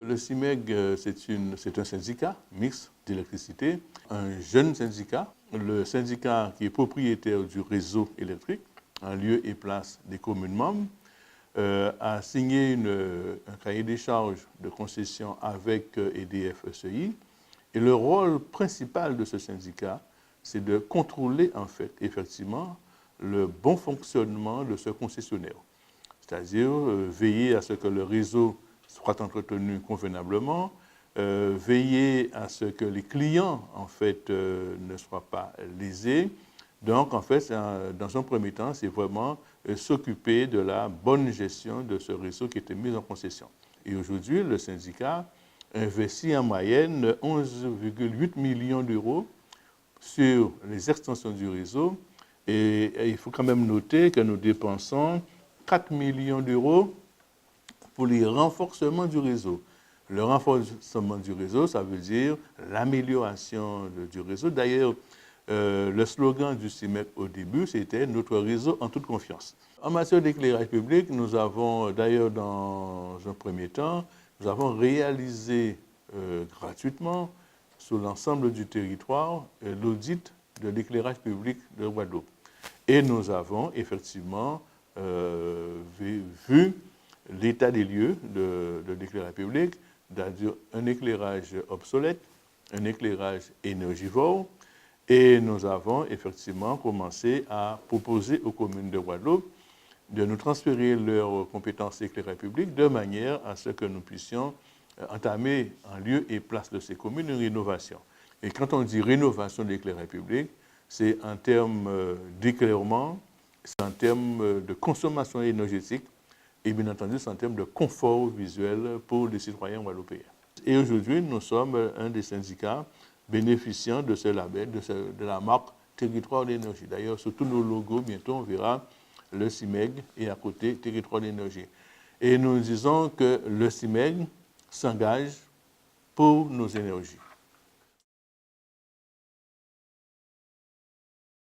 Le CIMEG, c'est un syndicat mixte d'électricité, un jeune syndicat, le syndicat qui est propriétaire du réseau électrique, en lieu et place des communes membres, a signé un cahier des charges de concession avec EDF-ECI. Et le rôle principal de ce syndicat, c'est de contrôler en fait, effectivement, le bon fonctionnement de ce concessionnaire. C'est-à-dire veiller à ce que le réseau soit entretenu convenablement, veiller à ce que les clients, en fait, ne soient pas lésés. Donc, en fait, dans un premier temps, c'est vraiment s'occuper de la bonne gestion de ce réseau qui était mis en concession. Et aujourd'hui, le syndicat investit en moyenne 11,8 millions d'euros sur les extensions du réseau. Et il faut quand même noter que nous dépensons 4 millions d'euros pour les renforcements du réseau. Le renforcement du réseau, ça veut dire l'amélioration du réseau. D'ailleurs, le slogan du CIMEG au début, c'était « Notre réseau en toute confiance ». En matière d'éclairage public, nous avons d'ailleurs, dans un premier temps, nous avons réalisé gratuitement sur l'ensemble du territoire l'audit de l'éclairage public de Guadeloupe. Et nous avons effectivement vu l'état des lieux de l'éclairage public, c'est-à-dire un éclairage obsolète, un éclairage énergivore, et nous avons effectivement commencé à proposer aux communes de Guadeloupe de nous transférer leurs compétences éclairage public de manière à ce que nous puissions entamer en lieu et place de ces communes une rénovation. Et quand on dit rénovation de l'éclairage public, c'est en termes d'éclairement, c'est en termes de consommation énergétique et bien entendu c'est en termes de confort visuel pour les citoyens guadeloupéens. Et aujourd'hui, nous sommes un des syndicats bénéficiant de ce label, de la marque Territoire d'énergie. D'ailleurs, sur tous nos logos, bientôt, on verra le CIMEG et à côté Territoire d'énergie. Et nous disons que le CIMEG s'engage pour nos énergies.